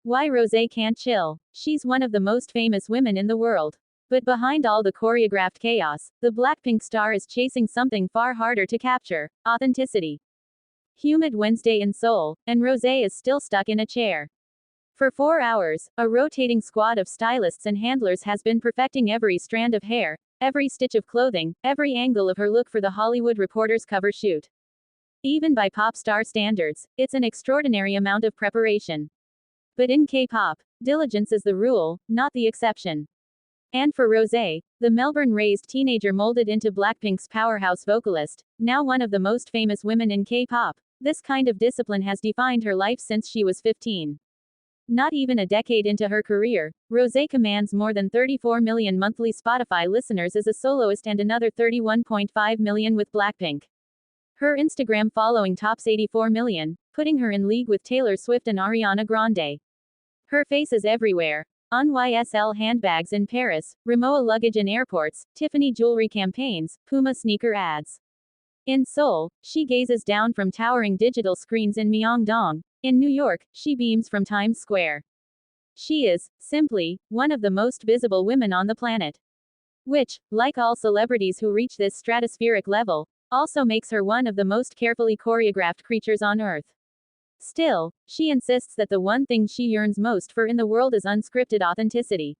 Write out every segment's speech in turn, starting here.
Why Rosé can't chill. She's one of the most famous women in the world. But behind all the choreographed chaos, the Blackpink star is chasing something far harder to capture: authenticity. Humid Wednesday in Seoul, and Rosé is still stuck in a chair. For 4 hours, a rotating squad of stylists and handlers has been perfecting every strand of hair, every stitch of clothing, every angle of her look for the Hollywood Reporter's cover shoot. Even by pop star standards, it's an extraordinary amount of preparation. But in K-pop, diligence is the rule, not the exception. And for Rosé, the Melbourne-raised teenager molded into Blackpink's powerhouse vocalist, now one of the most famous women in K-pop, this kind of discipline has defined her life since she was 15. Not even a decade into her career, Rosé commands more than 34 million monthly Spotify listeners as a soloist and another 31.5 million with Blackpink. Her Instagram following tops 84 million, putting her in league with Taylor Swift and Ariana Grande. Her face is everywhere. On YSL handbags in Paris, Rimowa luggage in airports, Tiffany jewelry campaigns, Puma sneaker ads. In Seoul, she gazes down from towering digital screens in Myeongdong. In New York, she beams from Times Square. She is, simply, one of the most visible women on the planet. Which, like all celebrities who reach this stratospheric level, also makes her one of the most carefully choreographed creatures on Earth. Still, she insists that the one thing she yearns most for in the world is unscripted authenticity.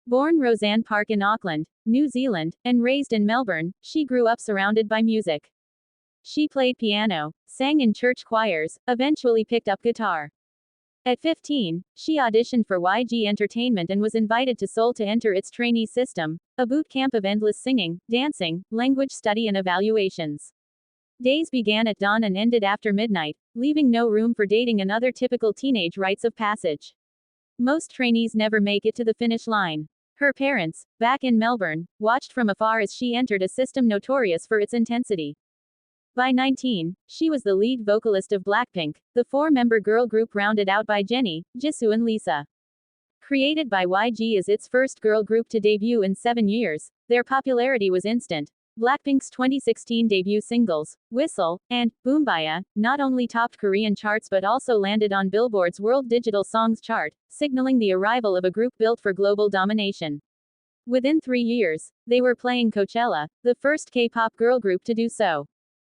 Born Roseanne Park in Auckland, New Zealand, and raised in Melbourne, she grew up surrounded by music. She played piano, sang in church choirs, eventually picked up guitar. At 15, she auditioned for YG Entertainment and was invited to Seoul to enter its trainee system, a boot camp of endless singing, dancing, language study and evaluations. Days began at dawn and ended after midnight, leaving no room for dating and other typical teenage rites of passage. Most trainees never make it to the finish line. Her parents, back in Melbourne, watched from afar as she entered a system notorious for its intensity. By 19, she was the lead vocalist of Blackpink, the 4-member girl group rounded out by Jennie, Jisoo and Lisa. Created by YG as its first girl group to debut in 7 years, their popularity was instant. Blackpink's 2016 debut singles, Whistle, and Boombaya, not only topped Korean charts but also landed on Billboard's World Digital Songs chart, signaling the arrival of a group built for global domination. Within 3 years, they were playing Coachella, the first K-pop girl group to do so.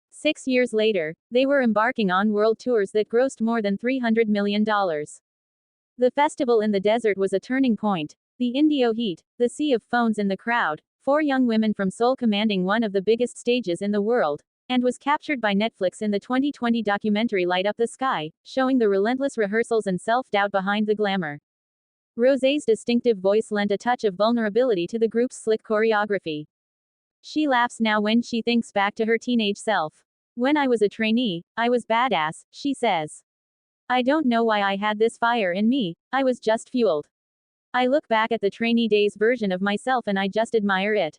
6 years later, they were embarking on world tours that grossed more than $300 million. The festival in the desert was a turning point. The Indio heat, the sea of phones in the crowd, 4 young women from Seoul commanding one of the biggest stages in the world, and was captured by Netflix in the 2020 documentary Light Up the Sky, showing the relentless rehearsals and self-doubt behind the glamour. Rosé's distinctive voice lent a touch of vulnerability to the group's slick choreography. She laughs now when she thinks back to her teenage self. When I was a trainee, I was badass, she says. I don't know why I had this fire in me, I was just fueled. I look back at the trainee days version of myself and I just admire it.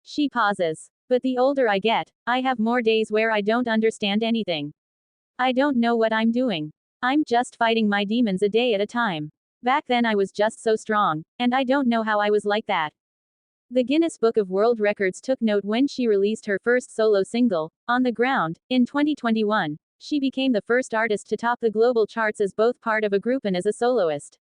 She pauses. But the older I get, I have more days where I don't understand anything. I don't know what I'm doing. I'm just fighting my demons a day at a time. Back then I was just so strong, and I don't know how I was like that. The Guinness Book of World Records took note when she released her first solo single, On the Ground, in 2021. She became the first artist to top the global charts as both part of a group and as a soloist.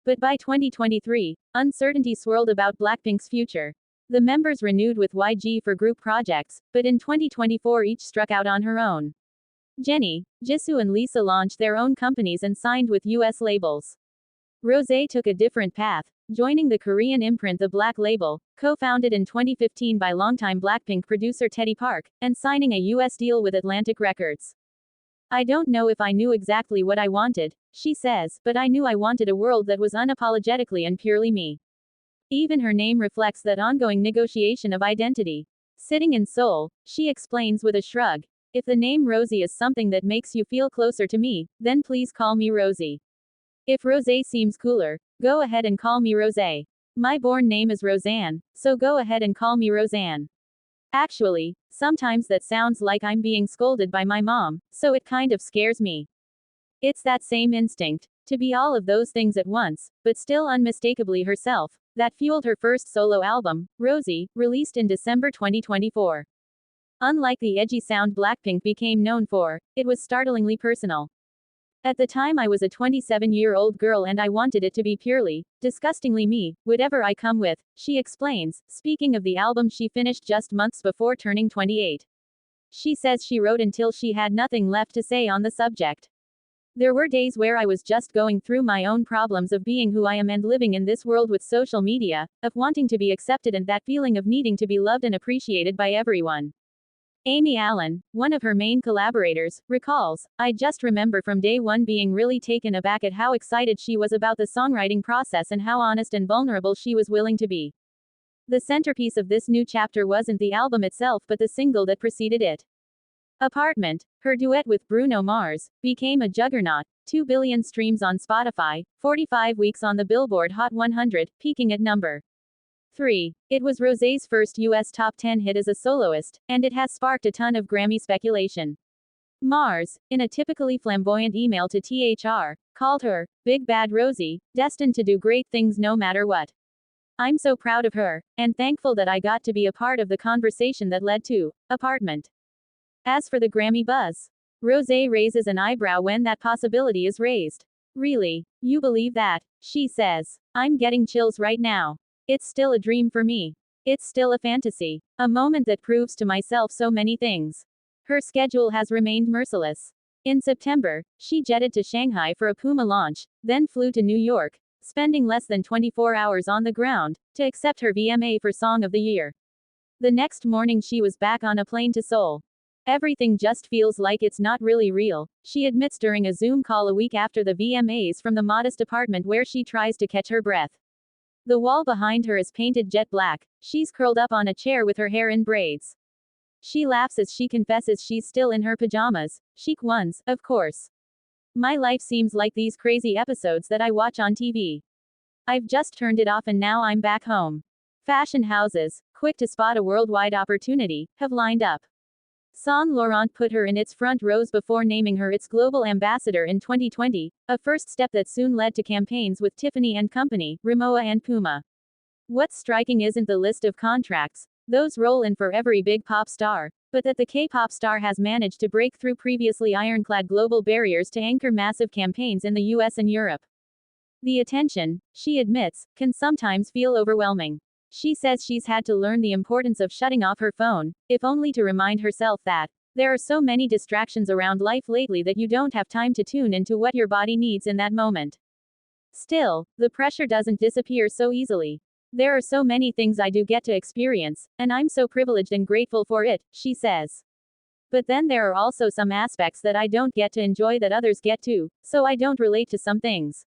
But by 2023, uncertainty swirled about Blackpink's future. The members renewed with YG for group projects, but in 2024 each struck out on her own. Jennie, Jisoo and Lisa launched their own companies and signed with US labels. Rosé took a different path, joining the Korean imprint The Black Label, co-founded in 2015 by longtime Blackpink producer Teddy Park, and signing a US deal with Atlantic Records. I don't know if I knew exactly what I wanted, she says, but I knew I wanted a world that was unapologetically and purely me. Even her name reflects that ongoing negotiation of identity. Sitting in Seoul, she explains with a shrug, if the name Rosie is something that makes you feel closer to me, then please call me Rosie. If Rosé seems cooler, go ahead and call me Rosé. My born name is Roseanne, so go ahead and call me Roseanne. Actually, sometimes that sounds like I'm being scolded by my mom, so it kind of scares me. It's that same instinct, to be all of those things at once, but still unmistakably herself, that fueled her first solo album, Rosie, released in December 2024. Unlike the edgy sound Blackpink became known for, it was startlingly personal. At the time I was a 27-year-old girl and I wanted it to be purely, disgustingly me, whatever I come with, she explains, speaking of the album she finished just months before turning 28. She says she wrote until she had nothing left to say on the subject. There were days where I was just going through my own problems of being who I am and living in this world with social media, of wanting to be accepted and that feeling of needing to be loved and appreciated by everyone. Amy Allen, one of her main collaborators, recalls, I just remember from day one being really taken aback at how excited she was about the songwriting process and how honest and vulnerable she was willing to be. The centerpiece of this new chapter wasn't the album itself but the single that preceded it. Apartment, her duet with Bruno Mars, became a juggernaut, 2 billion streams on Spotify, 45 weeks on the Billboard Hot 100, peaking at number 3. It was Rosé's first US top 10 hit as a soloist, and it has sparked a ton of Grammy speculation. Mars, in a typically flamboyant email to THR, called her, Big Bad Rosie, destined to do great things no matter what. I'm so proud of her, and thankful that I got to be a part of the conversation that led to Apartment. As for the Grammy buzz, Rosé raises an eyebrow when that possibility is raised. Really? You believe that? She says. I'm getting chills right now. It's still a dream for me. It's still a fantasy. A moment that proves to myself so many things. Her schedule has remained merciless. In September, she jetted to Shanghai for a Puma launch, then flew to New York, spending less than 24 hours on the ground, to accept her VMA for Song of the Year. The next morning she was back on a plane to Seoul. Everything just feels like it's not really real, she admits during a Zoom call a week after the VMAs from the modest apartment where she tries to catch her breath. The wall behind her is painted jet black, she's curled up on a chair with her hair in braids. She laughs as she confesses she's still in her pajamas, chic ones, of course. My life seems like these crazy episodes that I watch on TV. I've just turned it off and now I'm back home. Fashion houses, quick to spot a worldwide opportunity, have lined up. Saint Laurent put her in its front rows before naming her its global ambassador in 2020, a first step that soon led to campaigns with Tiffany & Company, Rimowa and Puma. What's striking isn't the list of contracts, those roll in for every big pop star, but that the K-pop star has managed to break through previously ironclad global barriers to anchor massive campaigns in the US and Europe. The attention, she admits, can sometimes feel overwhelming. She says she's had to learn the importance of shutting off her phone, if only to remind herself that there are so many distractions around life lately that you don't have time to tune into what your body needs in that moment. Still, the pressure doesn't disappear so easily. There are so many things I do get to experience, and I'm so privileged and grateful for it, she says. But then there are also some aspects that I don't get to enjoy that others get to, so I don't relate to some things.